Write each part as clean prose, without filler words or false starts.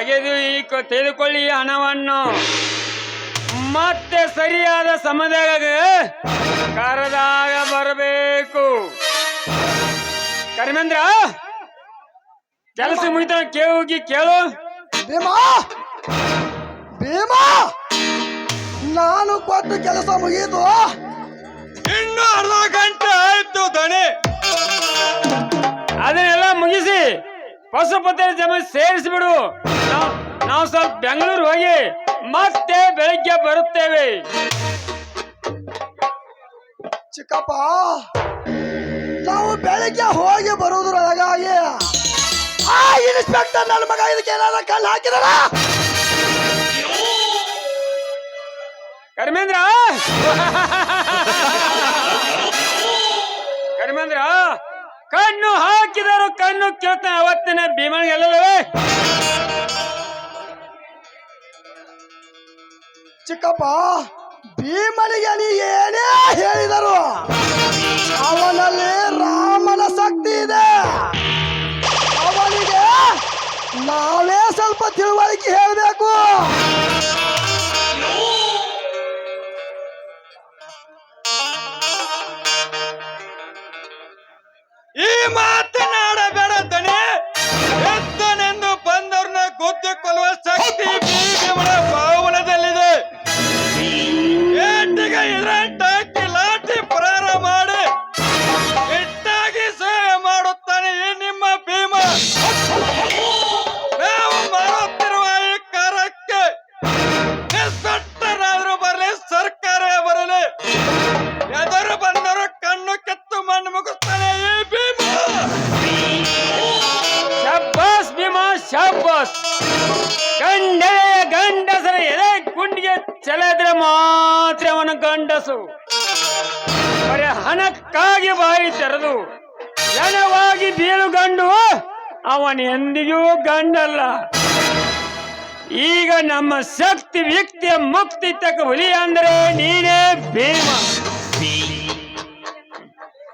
ತೆಗೆದುಕೊಳ್ಳಿ ಹಣವನ್ನು. ಮತ್ತೆ ಸರಿಯಾದ ಸಮಯದಾಗ ಕರೆದಾಗ ಬರಬೇಕು. ಕರಿಮೇಂದ್ರ, ಕೆಲಸ ಮುಗಿತ ಹೋಗಿ ಕೇಳು. ಭೀಮಾ, ಭೀಮಾ, ನಾನು ಕೊಟ್ಟ ಕೆಲಸ ಮುಗಿಯಿತು. ಇನ್ನು ಅರ್ಧ ಗಂಟೆ ಆಯ್ತು ದಣಿ. ಅದನ್ನೆಲ್ಲ ಮುಗಿಸಿ ಪಶುಪತಿ ಜಮೆ ಸೇರಿಸಿಬಿಡು. ನಾವು ಸ್ವಲ್ಪ ಬೆಂಗಳೂರು ಹೋಗಿ ಮತ್ತೆ ಬೆಳಿಗ್ಗೆ ಬರುತ್ತೇವೆ. ಚಿಕ್ಕಪ್ಪ, ನಾವು ಬೆಳಿಗ್ಗೆ ಹೋಗಿ ಬರುವುದರೊಳಗಾಗಿ ಆ ಇನ್ಸ್ಪೆಕ್ಟರ್ ನನ್ನ ಮಗ ಇದಕ್ಕೆ ಏನಾರ ಕಲ್ಲು ಹಾಕಿದಾರ? ಕರಿಮೇಂದ್ರ, ಕರಿಮೇಂದ್ರ, ಕಣ್ಣು ಹಾಕಿದರು ಕಣ್ಣು ಕೇಳ್ತಾನೆ. ಅವತ್ತಿನ ಭೀಮನಿಗೆಲ್ಲವೇ? ಚಿಕ್ಕಪ್ಪ, ಭೀಮನಿಗೆ ನೀ ಏನೇ ಹೇಳಿದರು ಅವನಲ್ಲಿ ರಾಮನ ಶಕ್ತಿ ಇದೆ. ಅವನಿಗೆ ನಾವೇ ಸ್ವಲ್ಪ ತಿಳುವಳಿಕೆ ಹೇಳಬೇಕು. ಈ ಮಾತನಾಡಬೇಡ ದಣಿ. ಎದ್ದನೆಂದು ಬಂದವ್ರನ್ನ ಗುದ್ದಿ ಕೊಲ್ಲುವ ಶಕ್ತಿ ಭೀಮನ ಬಾಹುಬಲದಲ್ಲಿದೆ. ಏಟಿಗೆ ಇದರಂಟಾಕಿ ಲಾಠಿ ಪ್ರಾರ ಮಾಡಿ ಇಟ್ಟಾಗಿ ಸೇವೆ ಮಾಡುತ್ತಾನೆ ಈ ನಿಮ್ಮ ಭೀಮ. ನಾವು ಮಾಡುತ್ತಿರುವ ಈ ಕಾರ್ಯಕ್ಕೆ ನಿಸ್ಸಟ್ಟರಾದ್ರೂ ಬರಲಿ, ಸರ್ಕಾರವೇ ಬರಲಿ, ಎದುರು ಬಂದರು ಕಣ್ಣು ಕೆತ್ತು ಮಣ್ಣು ಮುಗಿಸ್ತಾನೆ ಈ ಭೀಮ. ಶಬ್ಬಾಸ್ ಭೀಮ, ಶಬ್ಬಾಸ್. ಗಂಡಸರ ಎದೆ ಗುಂಡಿಗೆ ಚೆಲ್ಲಿದ್ರೆ ಮಾತ್ರ ಅವನ ಗಂಡಸು. ಬರೀ ಹಣಕ್ಕಾಗಿ ಬಾಯಿ ತೆರೆದು ಜನವಾಗಿ ಬೀಳು ಗಂಡು ಅವನ ಎಂದಿಗೂ ಗಂಡಲ್ಲ. ಈಗ ನಮ್ಮ ಶಕ್ತಿ ವ್ಯಕ್ತಿಯ ಮುಕ್ತಿ ತಕ್ಕ ಹುಲಿ ಅಂದ್ರೆ ನೀನೇ ಭೀಮ.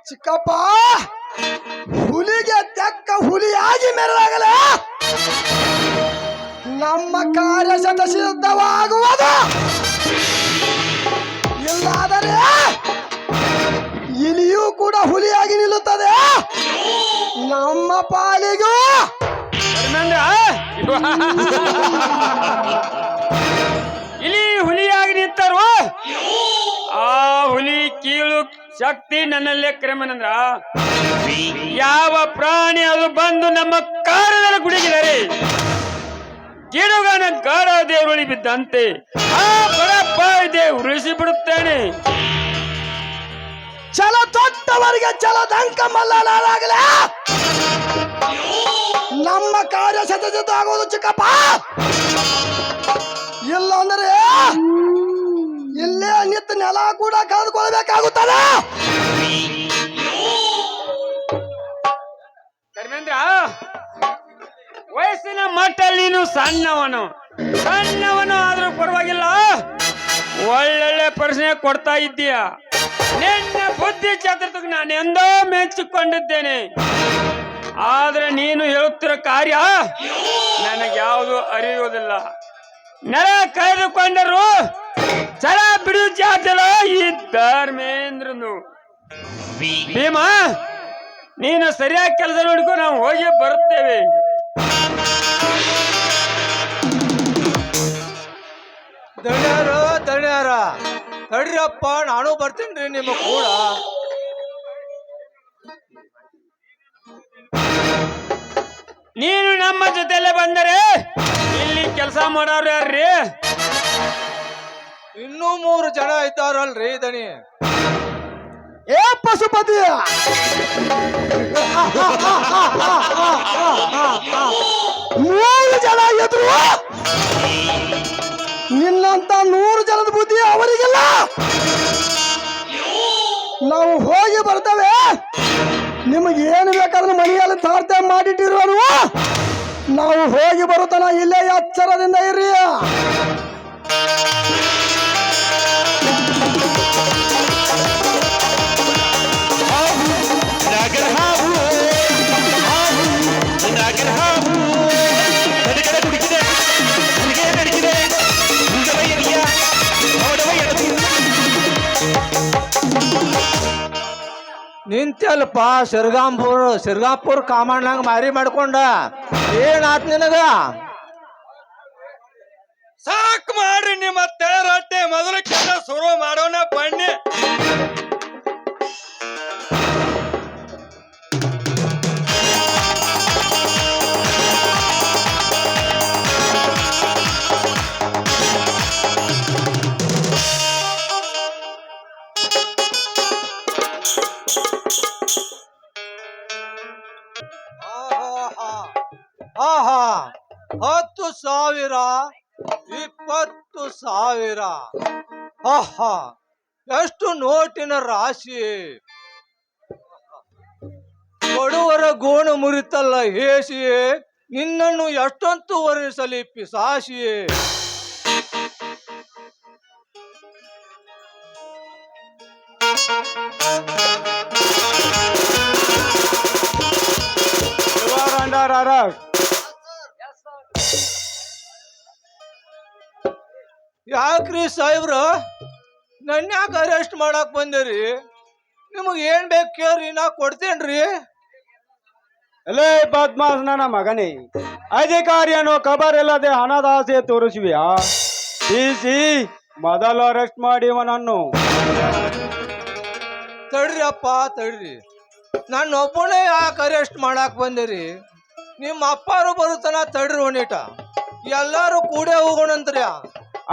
ಚಿಕ್ಕಪ್ಪ, ಹುಲಿಗೆ ತಕ್ಕ ಹುಲಿಯಾಗಿ ಮೆರಲಾಗಲ ನಮ್ಮ ಕಾರ್ಯ ಶತಸಿದ್ಧವಾಗುವುದು. ಇಲ್ಲಾದರೆ ಇಲಿಯೂ ಕೂಡ ಹುಲಿಯಾಗಿ ನಿಲ್ಲುತ್ತದೆ. ನಮ್ಮ ಪಾಲಿಗೂ ಇಲ್ಲಿ ಹುಲಿಯಾಗಿ ನಿಂತರು. ಆ ಹುಲಿ ಕೀಳು ಶಕ್ತಿ ನನ್ನಲ್ಲೇ ಕ್ರಮನಂದ್ರ ಯಾವ ಪ್ರಾಣಿ ಅದು ಬಂದು ನಮ್ಮ ಕಾರ್ಯದಲ್ಲಿ ಗುಡುಗಿದರೆ ಗಿಡುಗನ ಗಾಢ ದೇವರುಳಿ ಬಿದ್ದಂತೆ ಆ ಬಡಪ್ಪ ಇದೆ ಉರುಳಿಸಿ ಬಿಡುತ್ತೇನೆ. ಛಲ ತೊಟ್ಟವರಿಗೆ ಛಲದಂಕ ಮಲ್ಲನಾಗಲೇ ನಮ್ಮ ಕಾರ್ಯ ಶತಸಿದ್ಧ ಆಗುವುದು ಚಿಕ್ಕಪ್ಪ. ಇಲ್ಲ ಅಂದರೆ ಇಲ್ಲೇ ನಿಂತು ನೆಲ ಕೂಡ ಕಳೆದುಕೊಳ್ಬೇಕಾಗುತ್ತದೆ. ಧರ್ಮೇಂದ್ರ, ವಯಸ್ಸಿನ ಮಟ್ಟಲ್ಲಿ ನೀನು ಸಣ್ಣವನು ಆದ್ರೂ ಪರವಾಗಿಲ್ಲ, ಒಳ್ಳೊಳ್ಳೆ ಪ್ರಶ್ನೆ ಕೊಡ್ತಾ ಇದ್ದೀಯ. ನಿನ್ನ ಬುದ್ಧಿ ಚಾತುರ್ಯಕ್ಕೆ ನಾನು ಎಂದೋ ಮೆಚ್ಚಿಕೊಂಡಿದ್ದೇನೆ. ಆದ್ರೆ ನೀನು ಹೇಳುತ್ತಿರೋ ಕಾರ್ಯ ನನಗೆ ಯಾವುದು ಅರಿಯುವುದಿಲ್ಲ. ನೆಲ ಕಳೆದುಕೊಂಡರು ಛಲ ಬಿಡು ಜಾತಲ್ಲ ಈ ಧರ್ಮೇಂದ್ರನು. ಭೀಮ, ನೀನು ಸರಿಯಾಗಿ ಕೆಲಸ ನೋಡಿಕೊ, ನಾವು ಹೋಗಿ ಬರುತ್ತೇವೆ. ದಣ್ಯಾರ ತಡ್ರಪ್ಪ, ನಾನು ಬರ್ತೀನಿ ನಿಮ್ಮ ಕೂಡ. ನೀನು ನಮ್ಮ ಜೊತೆಲೆ ಬಂದರೆ ಇಲ್ಲಿ ಕೆಲಸ ಮಾಡೋರು ಯಾರ್ರಿ? ಇನ್ನೂ 3 ಜನ ಇದ್ದಾರಲ್ರಿ ದಣಿ. ಏ ಪಶುಪತಿ, 3 ಜನ ಇದ್ರು. ನಿನ್ನಂತ 100 ಜನದ ಬುದ್ಧಿ ಅವರಿಗೆಲ್ಲ. ನಾವು ಹೋಗಿ ಬರ್ತೇವೆ. ನಿಮಗೆ ಏನು ಬೇಕಾದ್ರೂ ಮನೆಯಲ್ಲಿ ತಾರ್ತೆ ಮಾಡಿಟ್ಟಿರುವರು. ನಾವು ಹೋಗಿ ಬರುತ್ತಾನ, ಇಲ್ಲೇ ಎಚ್ಚರದಿಂದ ಇರ್ರಿ. ನಾಗರ ಹಾವು ನಿಂತಲ್ಪ ಸಿರ್ಗಾಪುರ್ ಕಾಮಣ್ಣಂಗ ಮಾರಿ ಮಾಡ್ಕೊಂಡ ಏನಾತ್ ನಿನಗ? ಸಾಕ್ ಮಾಡ್ರಿ ನಿಮ್ಮ ತೇರಟ್ಟೆ, ಮೊದಲು ಕೆಲಸ ಶುರು ಮಾಡೋಣ ಬನ್ನಿ. ಆಹಾ 10,000 20,000 ಆಹಾ ಎಷ್ಟು ನೋಟಿನ ರಾಶಿ. ಬಡವರ ಗೋಣ ಮುರಿತಲ್ಲ ಹೇಸಿಯೇ, ನಿನ್ನನ್ನು ಎಷ್ಟೊಂದು ವರಿಸಲಿ ಪಿಸಾಸಿಯೇ. ಯಾಕ್ರಿ ಸಾಹೇಬ್ರ ನನ್ನ ಯಾಕೆ ಅರೆಸ್ಟ್ ಮಾಡಕ್ ಬಂದಿರಿ? ನಿಮಗ್ ಏನ್ ಬೇಕು ಕೇಳ್ರಿ, ನಾ ಕೊಡ್ತೇನ್ರಿ. ಎಲೇ ಬದ್ಮಾಸ್ ನನ್ನ ಮಗನೇ, ಅಧಿಕಾರಿಯನ್ನು ಖಬರ್ ಇಲ್ಲದೆ ಹಣದಾಸೆ ತೋರಿಸುವಿಯಾ? ಸಿ ಮೊದಲು ಅರೆಸ್ಟ್ ಮಾಡಿ ಇವನನ್ನು. ತಡ್ರಿ ಅಪ್ಪ ತಡ್ರಿ, ನನ್ನ ಒಬ್ಬನೇ ಯಾಕೆ ಅರೆಸ್ಟ್ ಮಾಡಕ್ ಬಂದಿರಿ? ನಿಮ್ಮ ಅಪ್ಪಾರು ಬರುತ್ತಾನ, ತಡ್ರಿ ಒಂದಿಟ ಎಲ್ಲಾರು ಕೂಡೇ ಹೋಗೋಣಂತ್ರಿ.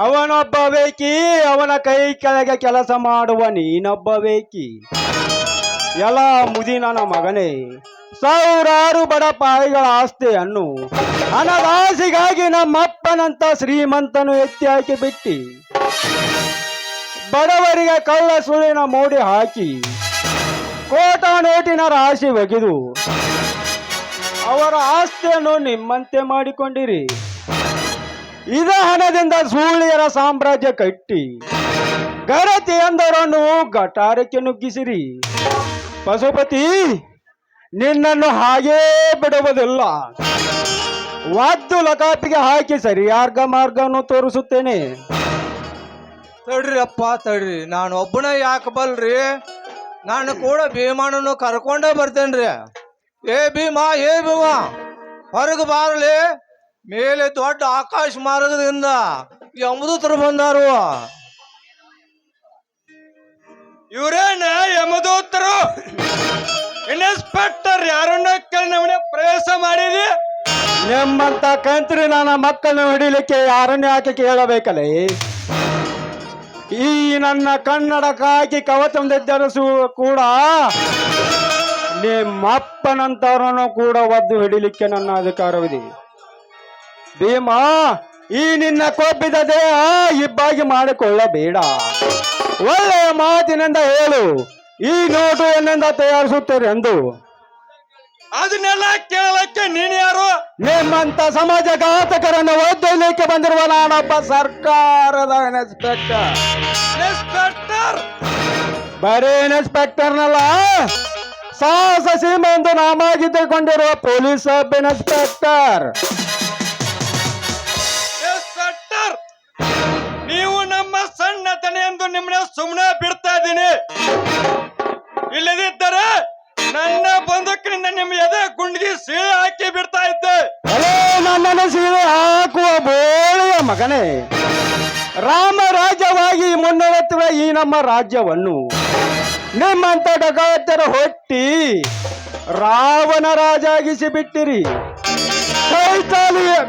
ಅವನೊಬ್ಬ ವೇಕಿ, ಅವನ ಕೈ ಕೆಳಗೆ ಕೆಲಸ ಮಾಡುವ ನೀನೊಬ್ಬ ವೇಕಿ. ಎಲ್ಲ ಮುದಿ ನನ್ನ ಮಗನೇ, ಸಾವಿರಾರು ಬಡಪಾಯಿಗಳ ಆಸ್ತಿಯನ್ನು ಹಣದಾಸೆಗಾಗಿ ನಮ್ಮಪ್ಪನಂತ ಶ್ರೀಮಂತನು ಎತ್ತಿ ಹಾಕಿ ಬಿಟ್ಟಿ, ಬಡವರಿಗೆ ಕಳ್ಳ ಸುಳಿನ ಮೋಡಿ ಹಾಕಿ ಕೋಟ ನೋಟಿನ ರಾಶಿ ಒಗೆದು ಅವರ ಆಸ್ತಿಯನ್ನು ನಿಮ್ಮಂತೆ ಮಾಡಿಕೊಂಡಿರಿ. ಇದ ಹಣದಿಂದ ಸೂಳಿಯರ ಸಾಮ್ರಾಜ್ಯ ಕಟ್ಟಿ ಗರತಿ ಎಂದವರನ್ನು ಗಟಾರಕ್ಕೆ ನುಗ್ಗಿಸಿರಿ. ಪಶುಪತಿ, ನಿನ್ನನ್ನು ಹಾಗೇ ಬಿಡುವುದಿಲ್ಲ. ವಾದ್ದು ಲಕಾಪಿಗೆ ಹಾಕಿ ಸರಿಯಾರ್ಗ ಮಾರ್ಗವನ್ನು ತೋರಿಸುತ್ತೇನೆ. ತಡ್ರಿ ಅಪ್ಪ ತಡ್ರಿ, ನಾನು ಒಬ್ಬನೇ ಯಾಕೆ ಬಲ್ರಿ? ನಾನು ಕೂಡ ಭೀಮಣ್ಣನು ಕರ್ಕೊಂಡೇ ಬರ್ತೇನ್ರಿ. ಏ ಭೀಮಾ ಹೊರಗೆ ಬಾರಲಿ. ಮೇಲೆ ದೊಡ್ಡ ಆಕಾಶ ಮಾರ್ಗದಿಂದ ಯಮದೂತರು ಬಂದಾರು. ಇವರೇನ ಯಮದೂತರು? ಇನ್ಸ್ಪೆಕ್ಟರ್ ಯಾರನ್ನ ನಮ್ಮನೆ ಪ್ರವೇಶ ಮಾಡಿದಿ? ನಿಮ್ಮಂತ ಕಂತ್ರಿ ನನ್ನ ಮಕ್ಕಳನ್ನು ಹಿಡಿಲಿಕ್ಕೆ ಯಾರನ್ನೇ ಯಾಕೆ ಕೇಳಬೇಕಲ್ಲೇ? ಈ ನನ್ನ ಕನ್ನಡಕ್ಕಾಗಿ ಕವಚ ಕೂಡ ನಿಮ್ಮಪ್ಪನಂತವರನ್ನು ಕೂಡ ಒದ್ದು ಹಿಡಿಲಿಕ್ಕೆ ನನ್ನ ಅಧಿಕಾರವಿದೆ. ಭೀಮಾ, ಈ ನಿನ್ನ ಕೊಬ್ಬಿದ ದೇಹ ಇಬ್ಬಾಗಿ ಮಾಡಿಕೊಳ್ಳಬೇಡ. ಒಳ್ಳೆಯ ಮಾತಿನಿಂದ ಹೇಳು, ಈ ನೋಟು ಎನ್ನಿಂದ ತಯಾರಿಸುತ್ತೇನೆ ಎಂದು. ಅದನ್ನೆಲ್ಲ ಕೇಳಕ್ಕೆ ನೀನ್ ಯಾರು? ನಿಮ್ಮಂತ ಸಮಾಜಘಾತಕರನ್ನು ಒದ್ದೊಯ್ಯಲಿಕ್ಕೆ ಬಂದಿರುವ ನಾನೊಬ್ಬ ಸರ್ಕಾರದ ಇನ್ಸ್ಪೆಕ್ಟರ್. ಇನ್ಸ್ಪೆಕ್ಟರ್? ಬರೀ ಇನ್ಸ್ಪೆಕ್ಟರ್ನಲ್ಲ, ಸಾಹಸ ಸೀಮೆ ಎಂದು ನಾಮಾಗಿದ್ದುಕೊಂಡಿರುವ ಪೊಲೀಸ್ ಸಬ್ ಇನ್ಸ್ಪೆಕ್ಟರ್. ಇನ್ಸ್ಪೆಕ್ಟರ್, ನೀವು ನಮ್ಮ ಸಣ್ಣತನೆ ಎಂದು ನಿಮ್ಮನ್ನ ಸುಮ್ಮನೆ ಬಿಡ್ತಾ ಇದ್ದೀನಿ. ಇಲ್ಲದಿದ್ದರೆ ನನ್ನ ಬಂದೂಕಿನಿಂದ ನಿಮ್ಮ ಎದೆ ಗುಂಡಿಗೆ ಸೀಳೆ ಹಾಕಿ ಬಿಡ್ತಾ ಇದ್ದೆ. ನನ್ನನ್ನು ಸೀಳೆ ಹಾಕುವ ಬೋಳೆಯ ಮಗನೇ, ರಾಮ ರಾಜ್ಯವಾಗಿ ಮುನ್ನಡೆಸುವ ಈ ನಮ್ಮ ರಾಜ್ಯವನ್ನು ನಿಮ್ಮಂತ ಡಕಾಯತರ ಹೊಟ್ಟಿ ರಾವಣ ರಾಜಾಗಿಸಿ ಬಿಟ್ಟಿರಿ.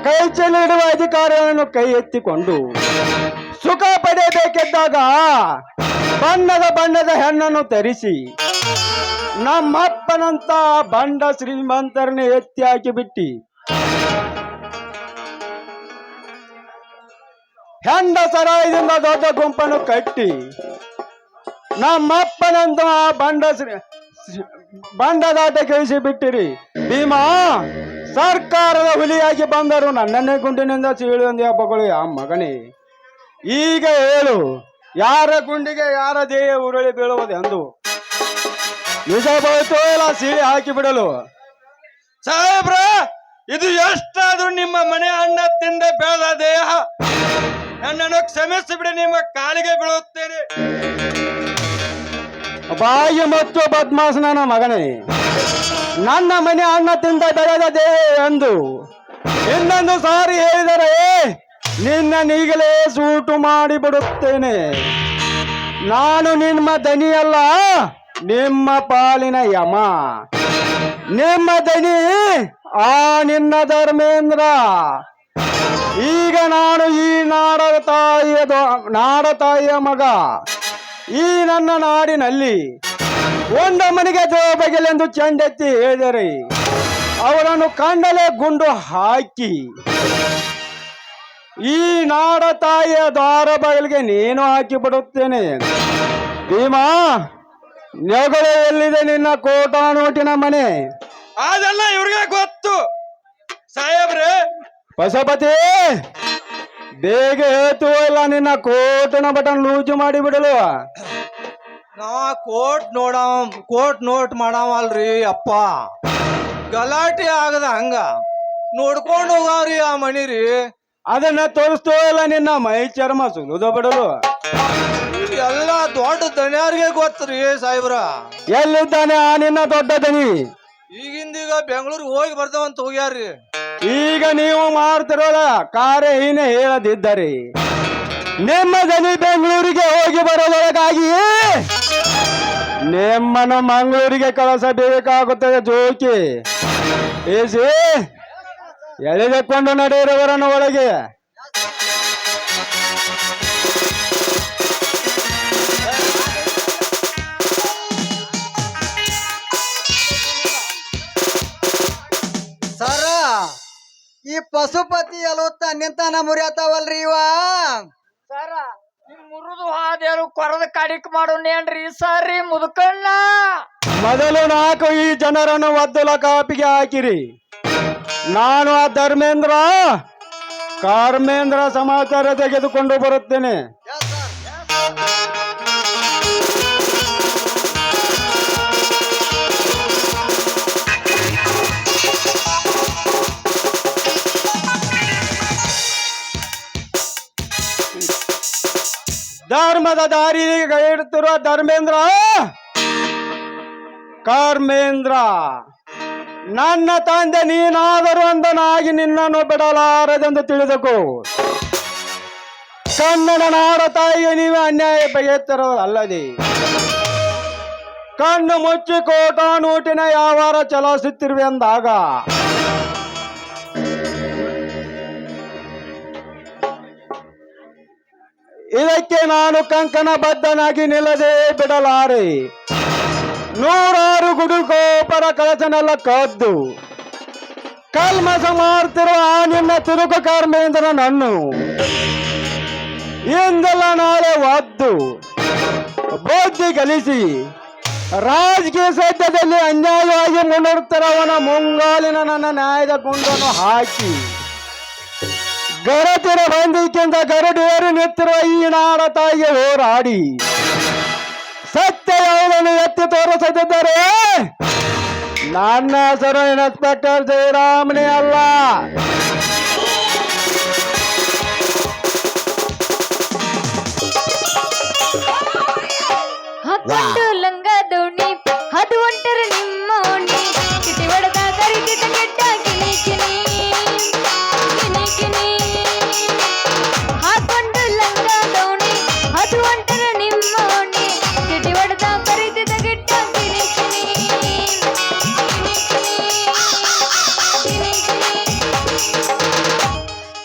ಕೈ ಚೆಲ್ಲಿಡುವ ಅಧಿಕಾರವನ್ನು ಕೈ ಎತ್ತಿಕೊಂಡು ಸುಖ ಪಡೆಯಬೇಕಿದ್ದಾಗ ಬಣ್ಣದ ಹೆಣ್ಣನ್ನು ತರಿಸಿ ನಮ್ಮಪ್ಪನಂತ ಬಂಡ ಶ್ರೀಮಂತರನ್ನೇ ಎತ್ತಿ ಹಾಕಿ ಬಿಟ್ಟಿ ಹೆಂಡ ಸರಾಯದಿಂದ ದೊಡ್ಡ ಗುಂಪನ್ನು ಕಟ್ಟಿ ನಮ್ಮಪ್ಪನಂತ ಬಂಡದಾಟ ಕಳಿಸಿ ಬಿಟ್ಟಿರಿ. ಭೀಮಾ, ಸರ್ಕಾರದ ಹುಲಿಯಾಗಿ ಬಂದರು ನನ್ನನ್ನೇ ಗುಂಡಿನಿಂದ ಸೀಳುವಂದು ಹಬ್ಬಗಳು ಆ ಮಗನೇ. ಈಗ ಹೇಳು, ಯಾರ ಗುಂಡಿಗೆ ಯಾರ ದೇಹ ಉರುಳಿ ಬೀಳುವುದೆಂದು? ನಿಜ ಬೋಯ್ತು ಇಲ್ಲ ಸೀಳಿ ಹಾಕಿ ಬಿಡಲು? ಸಾಹೇಬ್ರ, ಇದು ಎಷ್ಟಾದ್ರೂ ನಿಮ್ಮ ಮನೆ ಅಣ್ಣ ತಿಂದ ಬೆಳೆದ ದೇಹ. ನನ್ನನ್ನು ಕ್ಷಮಿಸಿ ಬಿಡಿ, ನಿಮ್ಮ ಕಾಲಿಗೆ ಬೀಳುತ್ತೇನೆ. ಬಾಯಿ ಮತ್ತು ಬದ್ಮಾಸ್ ನನ್ನ ಮಗನೇ, ನನ್ನ ಮನೆ ಅನ್ನ ತಿಂದ ಬೆಳೆದದೆ ಎಂದು ಇನ್ನೊಂದು ಸಾರಿ ಹೇಳಿದರೆ ನಿನ್ನ ನೀಗಲೇ ಸೂಟು ಮಾಡಿಬಿಡುತ್ತೇನೆ. ನಾನು ನಿಮ್ಮ ದನಿಯಲ್ಲ, ನಿಮ್ಮ ಪಾಲಿನ ಯಮ. ನಿಮ್ಮ ದನಿ ಆ ನಿನ್ನ ಧರ್ಮೇಂದ್ರ. ಈಗ ನಾನು ಈ ನಾಡ ತಾಯಿಯ ಮಗ. ಈ ನನ್ನ ನಾಡಿನಲ್ಲಿ ಒಂದ ಮನೆಗೆ ಬಗೆಲೆಂದು ಚೆಂಡೆತ್ತಿ ಹೇಳಿದರೆ ಅವರನ್ನು ಕಂಡಲೇ ಗುಂಡು ಹಾಕಿ ಈ ನಾಡ ತಾಯಿಯ ದ್ವಾರ ಬಯಲಿಗೆ ನೀನು ಹಾಕಿ ಬಿಡುತ್ತೇನೆ. ಭೀಮಾ, ನೆಗಳು ಎಲ್ಲಿದೆ ನಿನ್ನ ಕೋಟಾ ನೋಟಿನ ಮನೆ? ಅದೆಲ್ಲ ಇವ್ರಿಗೆ ಗೊತ್ತು ಸಾಹೇಬ್ರೆ. ಪಶುಪತಿ, ಬೇಗ ಹೇಳ್ತು ಇಲ್ಲ ನಿನ್ನ ಕೋಟಿನ ಬಟನ್ ಲೂಜು ಮಾಡಿ ಬಿಡಲು. ನಾ ಕೋಟ್ ನೋಟ್ ಮಾಡವಲ್ರಿ ಅಪ್ಪ. ಗಲಾಟೆ ಆಗದ ಹಂಗ ನೋಡ್ಕೊಂಡು ಹೋಗವ್ರಿ ಆ ಮನಿರಿ. ಅದನ್ನ ತೋರಿಸ್ತೋ ಇಲ್ಲ ನಿನ್ನ ಮೈ ಚರ್ಮ ಸುಲಿದು ಬಿಡಲು. ಎಲ್ಲ ದೊಡ್ಡ ದನಿಯಾರಿಗೆ ಗೊತ್ತ್ರಿ ಸಾಹೇಬ್ರ. ಎಲ್ಲಿದ್ದಾನೆ ಆ ನಿನ್ನ ದೊಡ್ಡ ದನಿ? ಈಗಿಂದೀಗ ಬೆಂಗಳೂರಿಗೆ ಹೋಗಿ ಬರ್ತಾವಂತ ಹೋಗ್ಯಾರ್ರಿ. ಈಗ ನೀವು ಮಾಡ್ತಿರೋಲ್ಲ ಕಾರ್ಯ ಹೀನೆ ಹೇಳದಿದ್ದರೆ ನಿಮ್ಮ ದನಿ ಬೆಂಗಳೂರಿಗೆ ಹೋಗಿ ಬರೋದಕ್ಕಾಗಿ ನಿಮ್ಮನ್ನು ಮಂಗಳೂರಿಗೆ ಕಳಿಸಬೇಕಾಗುತ್ತದೆ. ಜೋಕಿ ಏಸಿ ಎಳೆದುಕೊಂಡು ನಡೆಯಿರುವರನ್ನು ಒಳಗೆ. ಸರ, ಈ ಪಶುಪತಿ ಎಲುತ್ತ ನಿಂತಾನ ಮುರಿಯತಾವಲ್ರಿ ಇವ. ಸರ, ನಿಮ್ ಮುರಿದು ಹಾದೇರು ಕೊರದ ಕಡಿಕ್ ಮಾಡೋನೇನ್ರಿ ಸರಿ ಮುದುಕಣ್ಣ. ಮೊದಲು 4 ಈ ಜನರನ್ನು ಒದ್ದಲ ಕಾಪಿಗೆ ಹಾಕಿರಿ. ನಾನು ಆ ಕಾರ್ಮೇಂದ್ರ ಸಮಾಚಾರ ತೆಗೆದುಕೊಂಡು ಬರುತ್ತೇನೆ. ಧರ್ಮದ ದಾರಿಗೆ ಇಡುತ್ತಿರುವ ಕಾರ್ಮೇಂದ್ರ, ನನ್ನ ತಂದೆ ನೀನಾದರೂ ಅಂದನಾಗಿ ನಿನ್ನನ್ನು ಬಿಡಲಾರದೆಂದು ತಿಳಿದುಕೋ. ಕನ್ನಡ ನಾಡ ತಾಯಿಗೆ ನೀವು ಅನ್ಯಾಯ ಬಗೆಯುತ್ತಿರುವುದಲ್ಲದೆ ಕಣ್ಣು ಮುಚ್ಚಿ ಕೋಟಾ ನೋಟಿನ ವ್ಯವಹಾರ ಚಲಾಯಿಸುತ್ತಿರುವೆ ಎಂದಾಗ ಇದಕ್ಕೆ ನಾನು ಕಂಕಣ ಬದ್ಧನಾಗಿ ನಿಲ್ಲದೆ ಬಿಡಲಾರೆ. 100 ಗುಡುಗೋಪರ ಕಳಚನೆಲ್ಲ ಕದ್ದು ಕಲ್ಮಸ ಮಾಡ್ತಿರುವ ಆ ನಿನ್ನ ತಿರುಕು ಕಾರ್ಮೇಂದ್ರನನ್ನು ಇಂದೆಲ್ಲ ನಾಳೆ ಒದ್ದು ಬುದ್ಧಿ ಕಲಿಸಿ ರಾಜಕೀಯ ಸದ್ಯದಲ್ಲಿ ಅನ್ಯಾಯವಾಗಿ ಮುನ್ನಡೆಯುತ್ತಿರುವವನ ಮುಂಗಾಲಿನ ನನ್ನ ನ್ಯಾಯದ ಗುಂಡನ್ನು ಹಾಕಿ ಗರತಿರ ಬಂದಿಕ್ಕಿಂತ ಗರಡೇರಿ ನಿಂತಿರುವ ಈ ನಾಡ ತಾಯಿಗೆ ಹೋರಾಡಿ ಸತ್ಯ ಯಾವುದನ್ನು ಎತ್ತಿ ತೋರಿಸದಿದ್ದರೆ ನನ್ನ ಹೆಸರು ಇನ್ಸ್ಪೆಕ್ಟರ್ ಜಯರಾಮನೇ ಅಲ್ಲ. ಹಾಕೊಂಡು ಲಂಗ ದೋಣಿ ಅದು ಒಂಟರ ನಿಮ್ಮ ಓಣಿ ಕಿಟಿ ಹೊಡೆದ ಕರಿಗಿಟ ಕೆಟ್ಟ ಕಿನಿ ಕಿನಿ ಕಿನಿ ಕಿನಿ. ಹಾಕೊಂಡು ಲಂಗ ದೋಣಿ ಅದು ಒಂಟರ ನಿಮ್ಮ ಓಣಿ ಕಿಟಿ ಹೊಡೆದ ಕರಿಗಿಟ ಕೆಟ್ಟ ಕಿನಿ ಕಿನಿ ಕಿನಿ ಕಿನಿ ಕಿನಿ.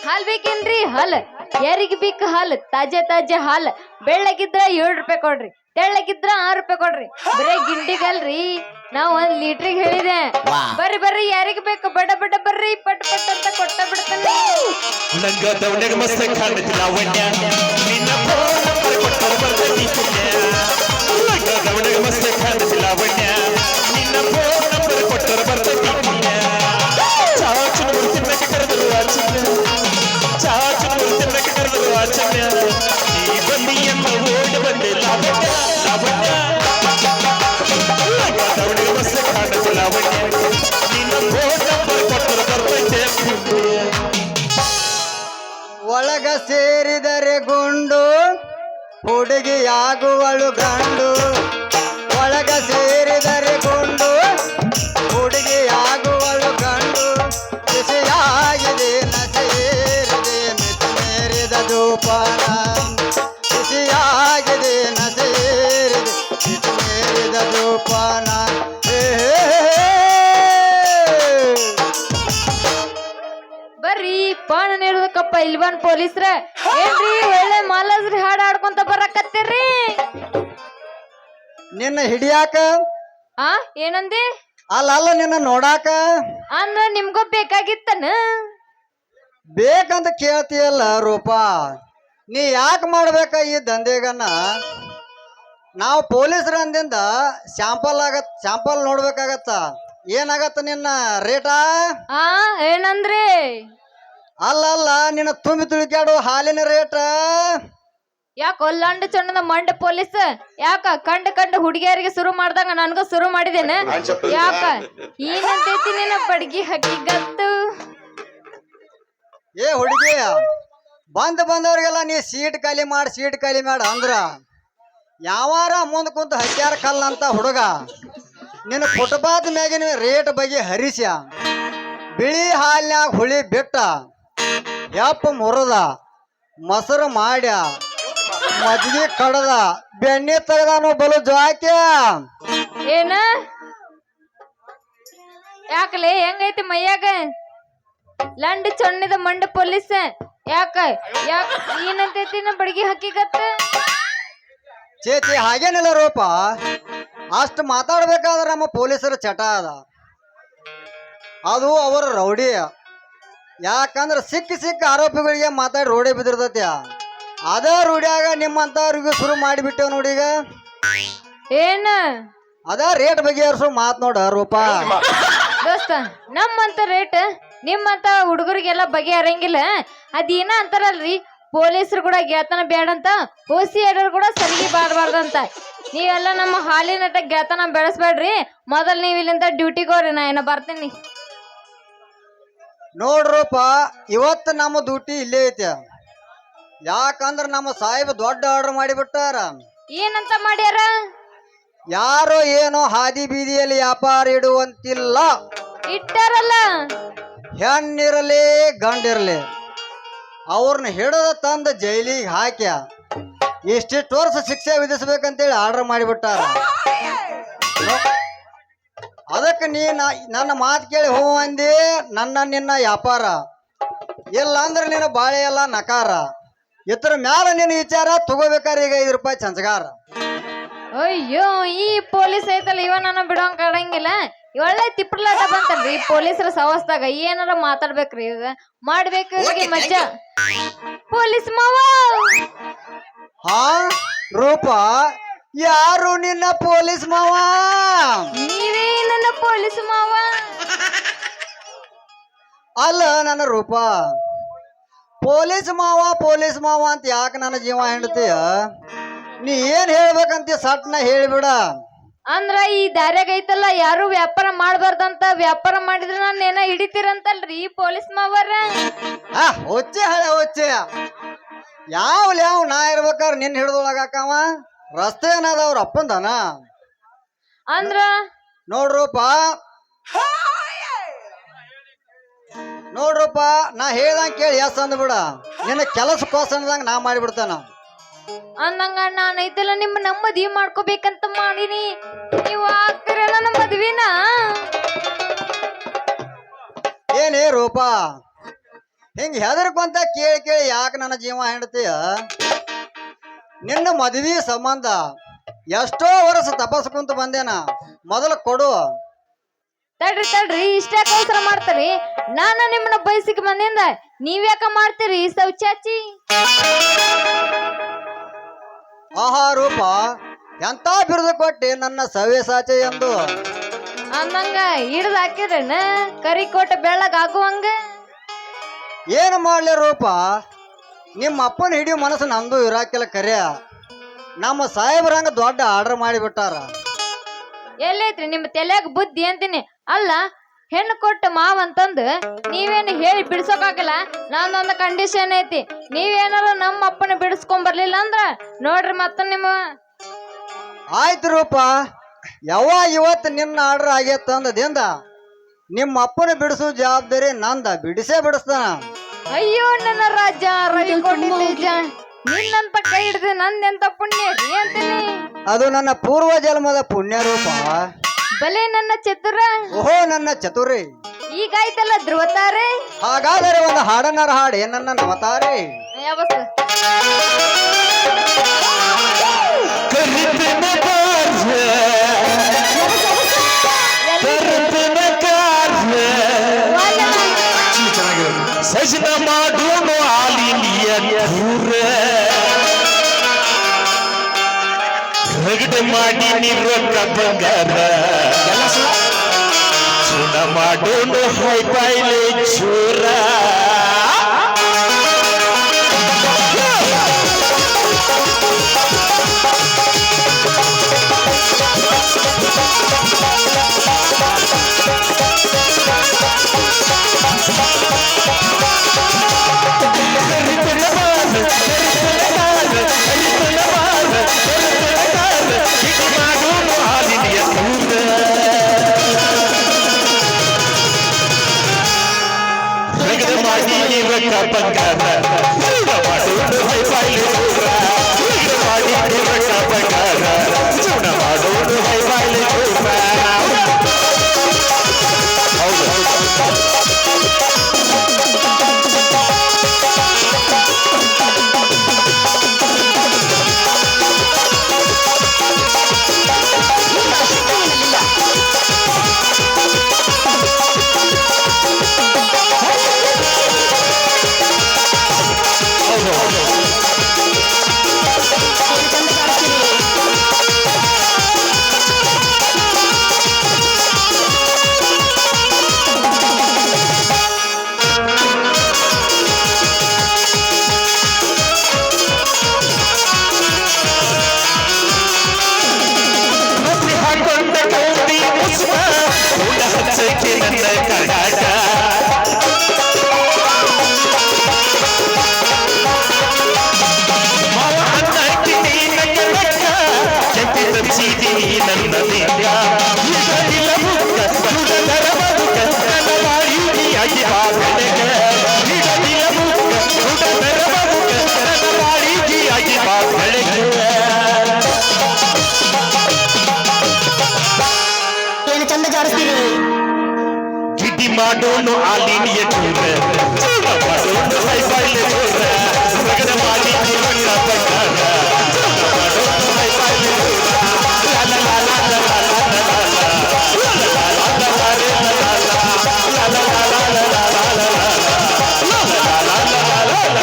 ಹಾಲ್ ಬೇಕೇನ್ರಿ? ಹಾಲ್ ಯಾರಿಗೆ ಬೇಕು? ಹಾಲು ತಾಜಾ ಹಾಲು. ಬೆಳ್ಳಗಿದ್ರ 7 ರೂಪಾಯಿ ಕೊಡ್ರಿ, ತೆಳ್ಳಗಿದ್ರ 6 ರೂಪಾಯಿ ಕೊಡ್ರಿ. ಬರೇ ಗಿಂಡಿಗಲ್ರಿ, ನಾವ್ 1 ಲೀಟ್ರಿಗೆ ಹೇಳಿದೆ. ಬರ್ರಿ ಯಾರಿಗೆ ಬೇಕು ಬಡ ಬರ್ರಿ, ಪಟ್ ಅಂತ ಕೊಟ್ಟ ಬಿಡ್ತಾನೆ. ನಂಗ ದೌಡೆಗೆ ಮಸ್ತ ಕಾಣ್ತಿಲ್ಲ ಲಾವಣ್ಯ ನಿನ್ನ ಫೋನ್ ನಂಬರ್ ಕೊಟ್ಟರು ಬರ್ತೈತಿ ಪುಣ್ಯ. ನಂಗ ದೌಡೆಗೆ ಮಸ್ತ ಕಾಣ್ತಿಲ್ಲ ಲಾವಣ್ಯ ನಿನ್ನ ಫೋನ್ ನಂಬರ್ ಕೊಟ್ಟರು ಬರ್ತೈತಿ ಪುಣ್ಯ. ಚಾಚು ತಿನ್ನಕ್ಕೆ ಕರೆದರು ಆಚಮ್ಯ, ಚಾಚು ತಿನ್ನಕ್ಕೆ ಕರೆದರು ಆಚಮ್ಯ. ನೀ ಬನ್ನಿ ಎಂಬ ಓಡಿ ಬಂದೆ ಲಾವಣ್ಯ ಲಾವಣ್ಯ. ನಂಗ ದೌಡೆಗೆ ಮಸ್ತ ಕಾಣ್ತಿಲ್ಲ ಲಾವಣ್ಯ ನಿನ್ನ ಫೋನ್ ನಂಬರ್ ಕೊಟ್ಟರು ಬರ್ತೈತಿ ಪುಣ್ಯ. ಒಳಗ ಸೇರಿದರೆ ಗುಂಡು ಹುಡುಗಿಯಾಗುವಳು ಗಂಡು. ಒಳ ಪೈಲ್ವಾನ್ ಪೊಲೀಸ್ರ ಏನ್ರಿ ಒಳ್ಳೆ ಮಾಲಸ್ರಿ ಹಾಡ್ ಆಡ್ಕೊಂತ ಬರಕತ್ತೀರಿ? ನಿನ್ನ ಹಿಡಿಯಾಕ ಆ ಏನಂದಿ? ಅಲ್ಲ ನಿನ್ನ ನೋಡಾಕ ಅಂದ್ರ ನಿಮ್ಗೂ ಬೇಕಾಗಿತ್ತನ? ಬೇಕಂತ ಕೇಳ್ತೀಯಲ್ಲ ರೂಪ. ನೀ ಯಾಕೆ ಮಾಡ್ಬೇಕ ಈ ದಂಧೆಗನ್ನ? ನಾವು ಪೊಲೀಸರ ಅಂದಿಂದ ಶಾಂಪಲ್ ನೋಡ್ಬೇಕಾಗತ್ತ. ಏನಾಗತ್ತ ನಿನ್ನ ರೇಟಾ? ಆ ಏನಂದ್ರಿ? ಅಲ್ಲ ನಿನ್ನ ತುಂಬಿ ತುಳಿಕ್ಯಾಡು ಹಾಲಿನ ರೇಟ. ಯಾಕ ಲಂಡ ಚಣ್ಣದ ಮಂಡ ಪೊಲೀಸ್ ಯಾಕ ಕಂಡ ಹುಡುಗಿಯರಿಗೆ ಶುರು ಮಾಡ್ದಂಗ ನನ್ಗೂ ಶುರು ಮಾಡಿದೇನ? ಯಾಕ ಏನಂತೈತಿ ನಿನ್ನ ಬಡ್ಗಿ ಹಕ್ಕಿಗತ್ತು? ಏ ಹುಡುಗಿ, ಬಂದವ್ರಿಗೆಲ್ಲ ನೀ ಸೀಟ್ ಖಾಲಿ ಮಾಡ ಅಂದ್ರ ಯಾವಾರ ಮುಂದ್ ಕುಂತ ಹತ್ಯಾರ ಕಲ್ಲಂತ ಹುಡುಗ ನಿನ್ನ ಫುಟ್ಪಾತ್ ಮ್ಯಾಗಿನ ರೇಟ್ ಬಗ್ಗೆ ಹರಿಸ್ಯ ಬಿಳಿ ಹಾಲ್ನ್ಯಾಗ ಹುಳಿ ಬಿಟ್ಟ ಯಪ್ಪ ಮುರದ ಮೊಸರು ಮಾಡ್ಯ ಮಜ್ಜಿಗೆ ಕಡದ ಬೆಣ್ಣೆ ತೆಗದಾನು ಬಲು ಜಾಕ್ಯ. ಏನ ಯಾಕಲೆ ಹೆಂಗೈತಿ ಮೈಯಾಗ? ಲಂಡ ಚೊಣ್ಣದ ಮಂಡ ಪೊಲೀಸ್ ಯಾಕ ಏನಂತೈತಿ ನಾ ಬಡ್ಗಿ ಹಕ್ಕಿಗತ್ತ? ಚೇ ಹಾಗೇನಿಲ್ಲ ರೂಪ. ಅಷ್ಟು ಮಾತಾಡ್ಬೇಕಾದ್ರೆ ನಮ್ಮ ಪೊಲೀಸರ ಚಟ ಅದ. ಅದು ಅವರ ರೌಡಿ. ಯಾಕಂದ್ರೆ ಸಿಕ್ಕ ಆರೋಪಿಗಳಿಗೆ ಮಾತಾಡಿ ರೋಡಿ ಬಿದ್ದಿರ್ತೈತಿ. ಅದ ರೂಢಿಯಾಗ ನಿಮ್ಮಂತವ್ರಿಗೂ ಶುರು ಮಾಡಿಬಿಟ್ಟೇವ್ ನೋಡೀಗ. ಏನ ಅದ ರೇಟ್ ಬಗೆಹರಿಸೋ ಮಾತ್ ನೋಡ ರೂಪ. ದೋಸ್ತ, ನಮ್ಮಂತ ರೇಟ್ ನಿಮ್ಮಂತ ಹುಡುಗರಿಗೆಲ್ಲ ಬಗೆಹರಂಗಿಲ್ಲ. ಅದೇನ ಅಂತಾರಲ್ರಿ, ಪೊಲೀಸರು ಕೂಡ ಗೆಳತನ ಬೇಡಂತ, ಓಸಿ ಆಡೋರು ಕೂಡ ಸಲಿಗೆ ಬಾಡಬಾರ್ದಂತ. ನೀವೆಲ್ಲ ನಮ್ಮ ಹಾಲಿನ ಗೆಳತನ ಬೆಳೆಸ್ಬೇಡ್ರಿ. ಮೊದಲ್ ನೀವ್ ಇಲ್ಲಿಂದ ಡ್ಯೂಟಿಗೆ ಹೋಗ್ರಿ, ನಾ ಏನ ಬರ್ತೀನಿ. ನೋಡ್ರೂಪ, ಇವತ್ತು ನಮ್ಮ ಡ್ಯೂಟಿ ಇಲ್ಲೇ ಐತಿ. ಯಾಕಂದ್ರ ನಮ್ಮ ಸಾಹೇಬ್ ದೊಡ್ಡ ಆರ್ಡರ್ ಮಾಡಿಬಿಟ್ಟಾರ. ಏನಂತ ಮಾಡ್ಯಾರ? ಯಾರೋ ಏನೋ ಹಾದಿ ಬೀದಿಯಲ್ಲಿ ವ್ಯಾಪಾರ ಇಡುವಂತಿಲ್ಲ. ಇಟ್ಟಾರಲ್ಲ, ಹೆಣ್ಣಿರಲಿ ಗಂಡಿರಲಿ ಅವ್ರನ್ನ ಹಿಡಿದ ತಂದ ಜೈಲಿಗೆ ಹಾಕ್ಯ ಇಷ್ಟಿಷ್ಟು ವರ್ಷ ಶಿಕ್ಷೆ ವಿಧಿಸ್ಬೇಕಂತೇಳಿ ಆರ್ಡರ್ ಮಾಡಿಬಿಟ್ಟಾರ. ಅದಕ್ಕೆ ನೀ ನನ್ನ ಮಾತು ಕೇಳಿ ಹೋ ಅಂದಿ. ನಿನ್ನ ವ್ಯಾಪಾರ ಇಲ್ಲ ಅಂದ್ರೆ ನಿನ್ನ ಬಾಳೆ ಎಲ್ಲ ನಕಾರ. ಇತರ ಮ್ಯಾಲ ನಿನ್ನ ವಿಚಾರ ತಗೋಬೇಕಾರೆ ಈಗ 5 ರೂಪಾಯಿ ಚಂಚಗಾರ. ಅಯ್ಯೋ, ಈ ಪೊಲೀಸ್ ಐತಲ್ಲ ಇವ ನನ್ನ ಬಿಡೋಂಗ್ ಕಾಡಂಗಿಲ್ಲ. ಒಳ್ಳೆ ತಿಪ್ಪಲಾಟ ಬಂತಲ್ರಿ ಪೊಲೀಸರ ಸವಸ್ದಾಗ. ಏನಾರ ಮಾತಾಡ್ಬೇಕ್ರಿ, ಈಗ ಮಾಡ್ಬೇಕು ಇವ್ರಿಗೆ ಮಜ್ಜಾ. ಪೊಲೀಸ್ ಮಾವ, ಹಾ ರೂಪ, ಯಾರು ನಿನ್ನ ಪೊಲೀಸ್ ಮಾವ? ನೀವೇ ನನ್ನ ಪೊಲೀಸ್ ಮಾವ? ಅಲ್ಲ ನನ್ನ ರೂಪ, ಪೊಲೀಸ್ ಮಾವ ಅಂತ ಯಾಕೆ ನನ್ನ ಜೀವ ಹೆಂಡತೀಯ? ನೀ ಏನ್ ಹೇಳ್ಬೇಕಂತ ಸಟ್ನ ಹೇಳಿಬಿಡ. ಅಂದ್ರ ಈ ದಾರ್ಯಾಗ ಐತಲ್ಲ, ಯಾರು ವ್ಯಾಪಾರ ಮಾಡ್ಬಾರ್ದಂತ. ವ್ಯಾಪಾರ ಮಾಡಿದ್ರೆ ನಾನು ಏನ ಹಿಡಿತೀರಂತಲ್ರಿ ಪೊಲೀಸ್ ಮಾವರ? ಹೊಚ್ಚೆ ಹಳೆ ಹೊಚ್ಚೆ. ಯಾವ ನಾ ಇರ್ಬೇಕಾದ್ರೆ ನಿನ್ನ ಹಿಡ್ದೊಳಗಾಕವ ರಸ್ತೆ ಏನದ ಅವ್ರ ಅಪ್ಪಂದನ. ಅಂದ್ರ ನೋಡ್ರೂಪ, ನಾ ಹೇಳ್ದಂಗ ಕೇಳಿ ಎಸ್ ಅಂದ್ಬಿಡ. ನಿನ್ನ ಕೆಲಸಕ್ಕೋಸ್ಕರದಂಗ ನಾ ಮಾಡಿಬಿಡ್ತಾನ. ಅಂದಂಗ ನಾನು ಐತಲ್ಲ ನಿಮ್ಮ ಮದ್ವಿ ಮಾಡ್ಕೋಬೇಕಂತ ಮಾಡೀನಿ. ನೀವು ಆಗ್ತೀರ ನನ್ನ ಮದ್ವಿನ? ಏನೇ ರೂಪ, ಹಿಂಗ ಹೆದರ್ಕೊಂತ ಕೇಳಿ ಯಾಕೆ ನನ್ನ ಜೀವ ಹೆಂಡತೀಯ? ನಿನ್ನ ಮದ್ವಿ ಸಂಬಂಧ ಎಷ್ಟೋ ವರ್ಷ ತಪಸ್ಕೊಂತ ಬಂದೇನ. ಮೊದಲು ಕೊಡು. ತಡ್ರಿ ಇಷ್ಟ ಅವಸರ ಮಾಡ್ತೀರಿ? ನಾನು ನಿಮ್ಮನ್ನ ಬಯಸಿಗೆ ಬಂದಿಂದ ನೀವ್ಯಾಕ ಮಾಡ್ತೀರಿ ಸೌಚಾಚಿ? ಆಹಾ ರೂಪ, ಎಂತ ಬಿರುದು ಕೊಟ್ಟಿ ನನ್ನ ಸವ್ಯಸಾಚೆ ಎಂದು. ಅಂದಂಗ ಹಿಡ್ದು ಹಾಕಿದ್ರೇನ ಕರಿಕೋಟೆ ಬೆಳ್ಳಗ್ ಆಗುವಂಗ? ಏನು ಮಾಡ್ಲಿ ರೂಪ, ನಿಮ್ಮ ಅಪ್ಪನ ಹಿಡಿಯೋ ಮನಸ್ಸು ನಂದು ಇರಾಕಿಲ್ಲ. ಕರೆ ನಮ್ಮ ಸಾಹೇಬ್ರಂಗ ದೊಡ್ಡ ಆರ್ಡರ್ ಮಾಡಿಬಿಟ್ಟಾರ. ಎಲ್ಲೈತ್ರಿ ನಿಮ್ಮ ತಲೆಯಾಗ ಬುದ್ಧಿ ಅಂತೀನಿ. ಅಲ್ಲ, ಹೆಣ್ಣು ಕೊಟ್ಟ ಮಾವ ಅಂತಂದು ನೀವೇನು ಹೇಳಿ ಬಿಡ್ಸೋಕಾಗಲ್ಲ. ನಂದೊಂದು ಕಂಡೀಷನ್ ಐತಿ, ನೀವೇನಾರ ನಮ್ಮ ಅಪ್ಪನ ಬಿಡಿಸ್ಕೊಂಡ್ ಬರ್ಲಿಲ್ಲ ಅಂದ್ರ ನೋಡ್ರಿ ಮತ್ತ ನಿಮ್ಮ. ಆಯ್ತು ರೂಪ, ಇವತ್ತು ನಿನ್ನ ಆರ್ಡರ್ ಆಗೈತಂದಿಂದ ನಿಮ್ಮ ಅಪ್ಪನ ಬಿಡಿಸೋ ಜವಾಬ್ದಾರಿ ನಂದ. ಬಿಡಿಸೇ ಬಿಡಿಸ್ತಾನ. ಅಯ್ಯೋ ನನ್ನ ರಾಜ ರವಿ ಕೊಟ್ಟಿಲ್ಲ, ನಿನ್ನಂತ ಕೈ ಹಿಡ್ದು ನಂದೆಂತ ಪುಣ್ಯ ರೀ ಅಂತೀನಿ. ಅದು ನನ್ನ ಪೂರ್ವ ಜನ್ಮದ ಪುಣ್ಯ ರೂಪ. ಬಲೆ ನನ್ನ ಚತುರ. ಓಹೋ ನನ್ನ ಚತುರಿ. ಈಗ ಆಯ್ತಲ್ಲ ಧ್ರುವತಾರೆ ಹಾಗಾದರೆ ಒಂದು ಹಾಡನ್ನಾರ ಹಾಡಿ ನನ್ನ ನವತಾರೆ. ಯಾವಸ್ ಕರಿತನ ಕಾರ್ಯ ಕರಿತನ ಕಾರ್ಯ ಸಜನ ಮಾಡೋನು ಆಲಿನಿಯ ದೂರ ರಗಡ ಮಾಡಿ ನಿರೊಕ್ಕ ಬಂಗಾರ ಸುಣ ಮಾಡೋನು ಹೈ ಬಾಯ್ಲೆ ಚೂರ ಬಂಗಾರ ಮಾಡೋದು ಹೈ ಬಾಯ್ಲೆ ಚೂರ ಮಾಡಿ ನಿರೊಕ್ಕ ಬಂಗಾರ ಸುಣ ಮಾಡೋನು ಹೈ ಬಾಯ್ಲೆ ಚೂರ. ಹೌದು ಹಾಕೊಂಡ ಕೌದಿ ಮುಸ್ಕ ಉಡ ಹಚ್ಚಕ್ಕೆ ನನ್ನ ಕರ್ನಾಟ ಮಾವ ಅನ್ನಕ್ಕೆ ನೀನ ಕೆಳಕ ಕೆತ್ತಿ ತರಿಸಿದೀನಿ ನನ್ನ ದೇಹ ಹಿಡದಿಲ್ಲ ಮುಕ್ಕ ದುಡದರ ಬದುಕ ನನ್ನ ಬಾಳಿಯಾಗಿ ಬಾ ಬೆಳಕ ಹಿಡದಿಲ್ಲ ಮುಕ್ಕ ದುಡದರ ಬದುಕ ನನ್ನ ಬಾಳಿಯಾಗಿ ಬಾ ಬೆಳಕ. ಗಿಡ್ಡಿ ಮಾಡೋನು ಆಲಿನಿಯ ಚೂರ ಚೂರ ಮಾಡೋನು ಹೈ ಬಾಯ್ಲೆ ಚೂರ ರಗಡ ಮಾಡಿ ನಿರೊಕ್ಕ ಬಂಗಾರ ಚೂರ ಮಾಡೋನು ಹೈ ಬಾಯ್ಲೆ ಚೂರ ಲಾ ಲಾ ಲಾ ಲಾ ಲಾ ಲಾ ಲಾ ಲಾ ಲಾ ಲಾ ಲಾ ಲಾ ಲಾ ಲಾ ರೇ ಲಾ ಲಾ ಲಾ ಲಾ ಲಾ ಲಾ ಲಾ ಲಾ ಲಾ ಲಾ ಲಾ ಲಾ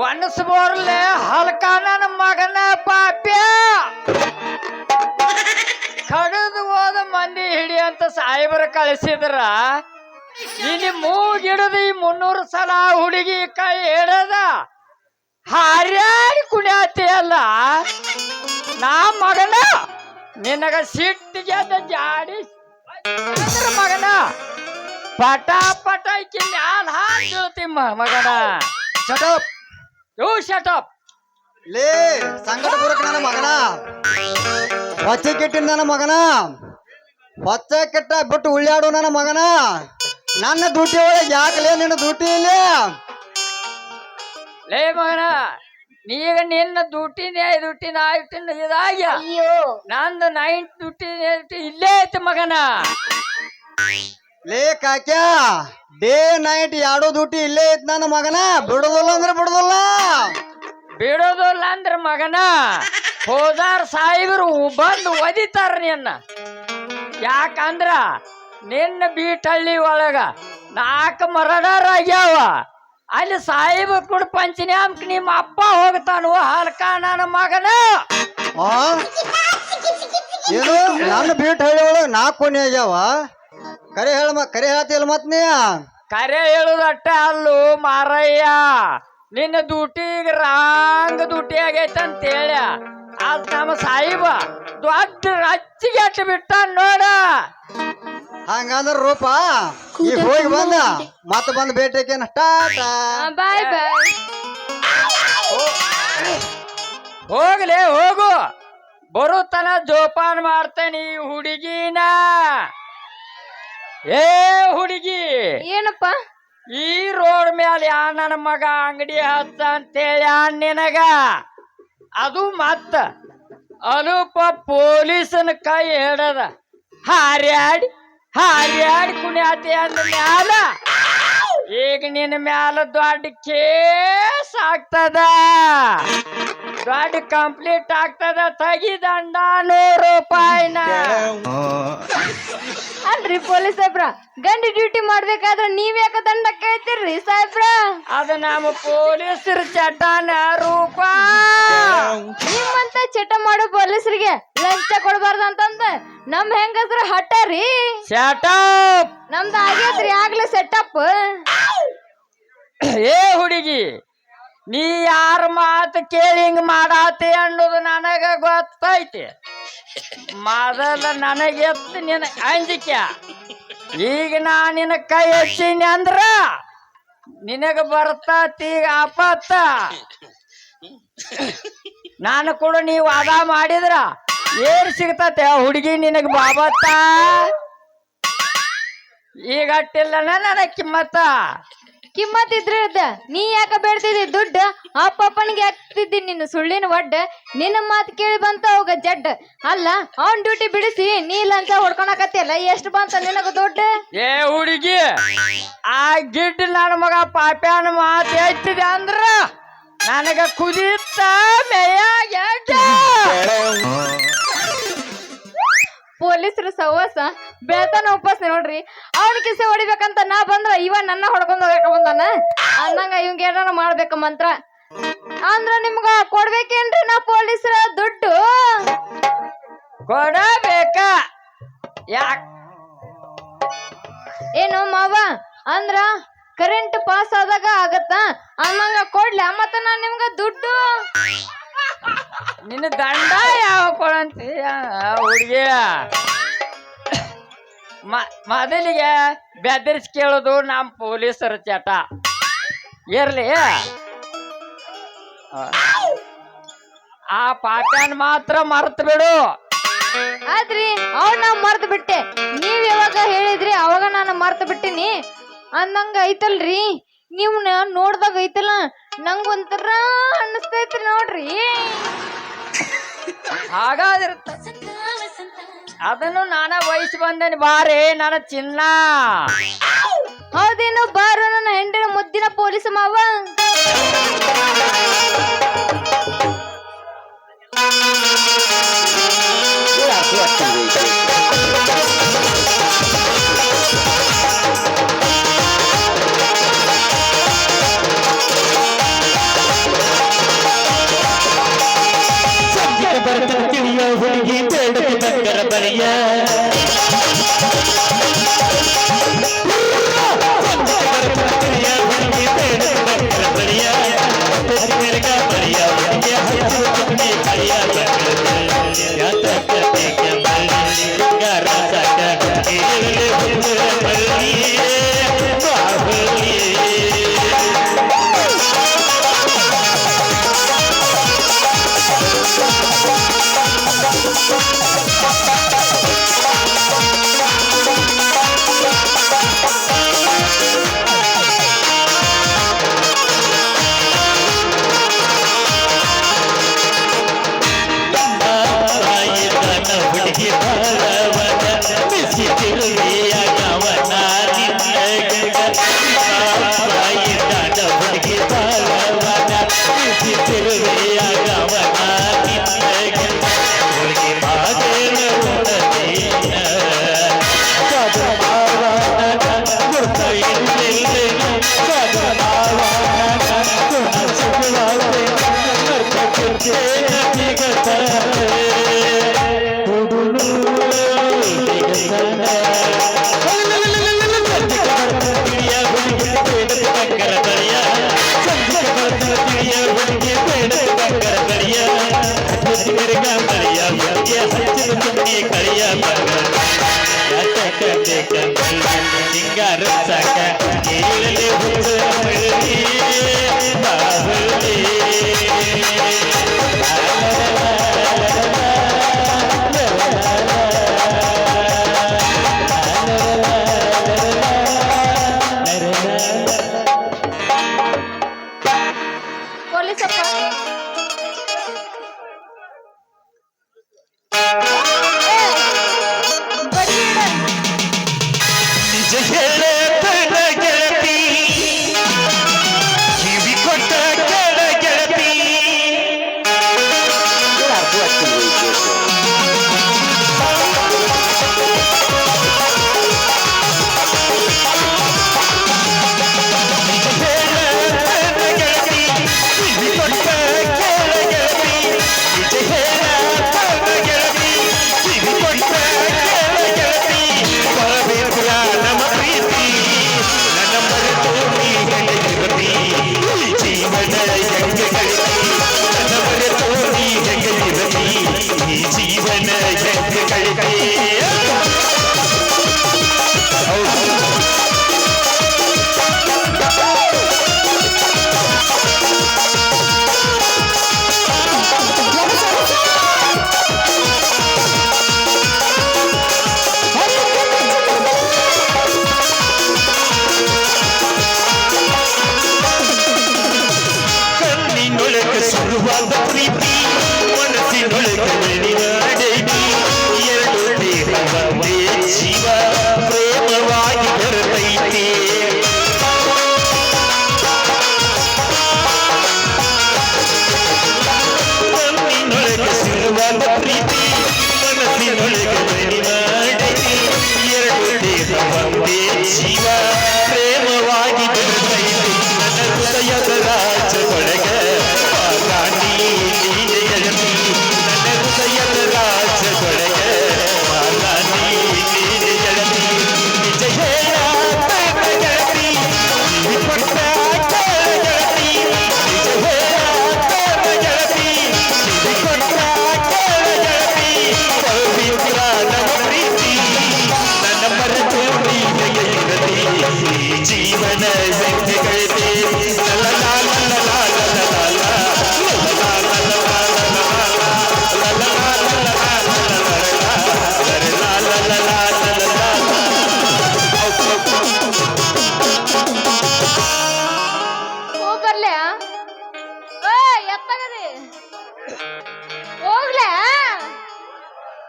ಒಣಸ್ಬೋರ್ಲೆ ಹಲ್ಕ ನನ್ನ ಮಗನ ಪಾಪ್ಯ ಕಡಿದು ಹೋದ ಮಂದಿ ಹಿಡಿಯಂತ ಸಾಹೇಬರ ಕಳಿಸಿದ್ರ ಇಲ್ಲಿ ಮೂಗಿಡದು ಈ 300 ಸಲ ಹುಡುಗಿ ಕೈ ಹಿಡದ ಹಾರ್ಯಾಡಿ ಕುಣಿಯಲ್ಲ ನಾ ಮಗನ ನಿನಗ ಸಿಟ್ಟಿಗೆ ಜಾಡಿ ಮಗನ ಪಟ ಪಟ ಇಕ್ಕಿ ಮ್ಯಾಲ ಹಾಕ್ತಿ ಮಗನ ಶಟಪ್ ಯೋ ಶಟಪ್ ಲೇ ಸಂಗಟ ಬುರಕ ನನ್ನ ಮಗನ ಹೊಚ್ಚ ಕೆಟ್ಟಿನ ನನ್ನ ಮಗನ ಹೊಚ್ಚ ಕೆಟ್ಟ ಬಿಟ್ಟು ಉಳ್ಳಾಡು ನನ್ನ ಮಗನ ನನ್ನ ಡ್ಯೂಟಿ ಒಳಗೆ ಯಾಕಲೇ ನಿನ್ನ ಡ್ಯೂಟಿ ಇಲ್ಲಿ ಲೇ ಮಗನ ನೀಗ ನಿನ್ನ ಡ್ಯೂಟಿ ಇದಾಗ್ಯ ಅಯ್ಯೋ ನಂದು ನೈಟ್ ಡ್ಯೂಟಿ ಇಲ್ಲೇ ಐತಿ ಮಗನ ಲೇ ಕಾಕ್ಯಾ ಡೇ ನೈಟ್ ಎರಡು ಡ್ಯೂಟಿ ಇಲ್ಲೇ ಐತ್ ನನ್ನ ಮಗನ ಬಿಡುದಿಲ್ಲ ಅಂದ್ರೆ ಬಿಡುದಿಲ್ಲ ಬಿಡೋದಿಲ್ಲ ಅಂದ್ರ ಮಗನ ಹೋದಾರ ಸಾಹೇಬರು ಬಂದು ಒದಿತಾರ ನಿನ್ನ ಯಾಕಂದ್ರ ನಿನ್ನ ಬೀಟಳ್ಳಿ ಒಳಗ 4 ಮರಡರ್ ಆಗ್ಯಾವ ಅಲ್ಲಿ ಸಾಹೇಬ ಕೂಡ ಪಂಚನ್ಯಾಮಕ್ ನಿಮ್ಮ ಅಪ್ಪ ಹೋಗ್ತಾನು ಹಲ್ಕ ನನ್ನ ಮಗನ ಆ ಏನು ನನ್ನ ಬೀಟ್ ಹಳ್ಳಿ ಒಳಗೆ 4 ಕೊನೆ ಆಗ್ಯಾವ ಕರೆ ಹೇಳ್ತಿಲ್ಲ ಮತ್ ನೀ ಕರೆ ಹೇಳುದಟ್ಟ ಅಲ್ಲು ಮಾರಯ್ಯ ನಿನ್ನ ಡ್ಯೂಟಿಗೆ ರಾಂಗ್ ಡ್ಯೂಟಿ ಆಗೈತೆ ಅಂತ ಹೇಳ ಅದ್ ನಮ್ಮ ಸಾಹಿಬ ದೊಡ್ಡ ರಚ್ಚಿಗೆ ಅಟ್ಟು ಬಿಟ್ಟ ನೋಡ ಹಂಗಂದ್ರ ರೂಪ ಈಗ ಹೋಗಿ ಬಂದ ಮತ್ತ ಬಂದ್ ಭೇಟಿಕೇನ ಟಾಟಾ ಬಾಯ್ ಬಾಯ್ ಹೋಗ್ಲಿ ಹೋಗು ಬರುತ್ತನ ಜೋಪಾನ ಮಾಡ್ತೇನೆ ಈ ಹುಡುಗಿನ ಏ ಹುಡುಗಿ ಏನಪ್ಪ ಈ ರೋಡ್ ಮೇಲೆ ನನ್ನ ಮಗ ಅಂಗಡಿ ಹಚ್ಚ ಅಂತೇಳಿ ನಿನಗ ಅದು ಮತ್ತ ಅಲುಪ ಪೊಲೀಸನ ಕೈ ಹಿಡದ ಹಾರ್ಯಾಡಿ ಕುಣ್ಯಾತಿ ಅಂದ ಮ್ಯಾಲ ಈಗ ನಿನ್ನ ಮ್ಯಾಲ ದೊಡ್ಡ ಕೇಸ್ ಆಗ್ತದ, ದೊಡ್ಡ ಕಂಪ್ಲೀಟ್ ಆಗ್ತದ. ತೆಗಿದಂಡ 100 ರೂಪಾಯಿನ. ಅಲ್ರಿ ಪೊಲೀಸ್ ಸಾಹೇಬ್ರ, ಗಂಡಿ ಡ್ಯೂಟಿ ಮಾಡ್ಬೇಕಾದ್ರ ನೀವ್ ಯಾಕ ದಂಡ ಕೇಳ್ತೀರ್ರಿ ಸಾಹೇಬ್ರ? ಅದು ನಮ್ಮ ಪೊಲೀಸರ ಚಟನ ರೂಪ. ನಿಮ್ಮಂತ ಚಟ ಮಾಡೋ ಪೊಲೀಸರಿಗೆ ಲಂಚ ಕೊಡ್ಬಾರ್ದಂತಂದ ನಮ್ ಹೆಂಗಸ್ರ ಹಠ ರೀ. ಶಟಪ್. ನಮ್ದು ಆಗೇತ್ರಿ ಆಗ್ಲೇ ಸೆಟಪ್. ಏ ಹುಡುಗಿ, ನೀ ಯಾರ ಮಾತು ಕೇಳಿ ಹಿಂಗ್ ಮಾಡಾತಿ ಅನ್ನೋದು ನನಗ ಗೊತ್ತೈತಿ. ಮೊದಲ ನನಗೆತ್ತು ನಿನ್ನ ಅಂಜಿಕೆ. ಈಗ ನಾ ನಿನ್ನ ಕೈ ಹಚ್ಚಿನಿ ಅಂದ್ರ ನಿನಗ ಬರ್ತತಿ ಆಪತ್ತ. ನಾನು ಕೂಡ ನೀವು ವಾದ ಮಾಡಿದ್ರ ಏನ್ ಸಿಗ್ತತೆ ಹುಡುಗಿ ನಿನಗ ಬಾಬತ್ತ? ಈಗ ಅಟ್ಟಿಲ್ಲನ ನನ್ನ ಕಿಮ್ಮತ್ತ. ಕಿಮ್ಮತ್ ಇದ್ರೆ ನೀ ಯಾಕ ಬೇಡ್ತಿದ್ದಿ ದುಡ್ಡು? ಅಪ್ಪನಿಗೆ ಹಾಕ್ತಿದ್ದಿ ನಿನ್ನ ಸುಳ್ಳಿನ ಒಡ್ಡ. ನಿನ್ನ ಮಾತು ಕೇಳಿ ಬಂತ ಹೋಗ ಜಡ್. ಅಲ್ಲ ಅವನ್ ಡ್ಯೂಟಿ ಬಿಡಿಸಿ ನೀ ಲಂಚ ಹೊಡ್ಕೊಳಕತ್ತಿಯಲ್ಲ, ಎಷ್ಟು ಬಂತ ನಿನಗ ದುಡ್ಡು? ಏ ಹುಡುಗಿ, ಆ ಗಿಡ್ಡ ನನ್ನ ಮಗ ಪಾಪ್ಯಾನ ಮಾತು ಹೇಳ್ತಿದೆ ಅಂದ್ರ ನನಗ ಕುದಿತ ಮೇಯಾಗ. ಪೊಲೀಸರು ಸವಾಸ ಬೆಳತನ ಉಪವಾಸ ನೋಡ್ರಿ. ಅವ್ನ ಕಿಸೆ ಹೊಡಿಬೇಕಂತ ನಾ ಬಂದ್ರ ಇವ ನನ್ನ ಹೊಡ್ಕೊಂಡ್ ಹೋಗ್ಬೇಕ ಬಂದಾನ ಅಂದಂಗ ಇವಂಗ ಏನಾರ ಮಾಡ್ಬೇಕ ಮಂತ್ರ. ಅಂದ್ರ ನಿಮ್ಗ ಕೊಡ್ಬೇಕೇನ್ರಿ ನಾ ಪೊಲೀಸರ ದುಡ್ಡು? ಕೊಡಬೇಕ. ಯಾಕ ಏನು ಮಾವ ಅಂದ್ರ ಕರೆಂಟ್ ಪಾಸ್ ಆದಾಗ ಆಗತ್ತ ಅಂದಂಗ ಕೊಡ್ಲ ಮತ್ತ ನಾ ನಿಮ್ಗ ದುಡ್ಡು? ನಿನ್ನ ದಂಡ ಯಾವ ಕೊಡಂತಿ ಹುಡುಗಿ? ಮೊದಲಿಗೆ ಬೆದರಿಸಿ ಕೇಳೋದು ನಮ್ಮ ಪೊಲೀಸರ ಚಟ ಇರ್ಲಿ. ಆ ಪಾಟ್ಯಾನ್ ಮಾತ್ರ ಮರ್ತು ಬಿಡು. ಆದ್ರಿ ಅವ್ನ ನಾ ಮರ್ತ್ ಬಿಟ್ಟೆ. ನೀವ್ ಯಾವಾಗ ಹೇಳಿದ್ರಿ ಅವಾಗ ನಾನು ಮರ್ತ್ ಬಿಟ್ಟಿನಿ ಅಂದಂಗ ಐತಲ್ರಿ. ನೀವ್ನ ನೋಡ್ದಾಗ ಐತಲ್ಲ ನಂಗೊಂಥರ ಅನ್ನಿಸ್ತೈತ್ರಿ ನೋಡ್ರಿ. ಹಾಗಾದಿರುತ್ತ. ಅದನ್ನು ನಾನ ವಯಸ್ಸು ಬಂದೇನಿ ಬಾರೇ ನನ್ನ ಚಿನ್ನ. ಹೌದೇನು ಬಾರು ನನ್ನ ಹೆಂಡಿನ ಮುದ್ದಿನ ಪೊಲೀಸ್ ಮಾವ. ತಿಳಿಯ ಹುಡುಗಿ ಬೇಡಕ್ಕೆ ಬಂದರ ಬರೆಯ ತಿಳಿಯ ಹುಡುಗಿ ಬೇಡಕ್ಕೆ ಬಂದರ ಬರೆಯ ಬೆರಗ ಬರೆಯ ಹುಡುಗಿ ಹಚ್ಚಿ ಕಳಿಯ ಯಾತಕ್ಕೆ ಬಳ್ಳಿ ಗರ ಸಕ ಕೇಳಲೆ ಹುಡುಗ ಬಳ್ಳಿ ಬಾಹುಲಿ. ಹುಡುಗಿ ಬರವನ ಬಿಸಿ ತಿರುವೆಯ ಗವನ ನಿನ್ನ ಹುಡುಗಿ ಬರವನ ಬಿಸಿ ತಿರುವೆಯ ಗವನ ನಿನ್ನ ಹುಡುಗಿ ಬಾಗಿಲ ಉಡದೀನ ಕದು ಮಾವನ ಗುರ್ತ ಇಲ್ಲಿಲ್ಲ ಕದು ಮಾವನ ಗುಣ ಸುಖವಾದೆ ನರ್ತಕ್ಕೆ ನಿಗತ ಸಿಂಗಾರ ಸಾಕ ಕೇಳಲಿ ಪೊಲೀಸಪ್ಪ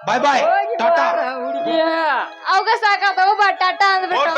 ಬಾಯ್ ಬಾಯ್ ಹೋಗಿ ಟಾಟಾ ಬಾರ ಹುಡುಗಿಯ ಅವಾಗ ಸಾಕಾದವು ಟಾಟಾ ಅಂದ್ಬಿಟ್ಟು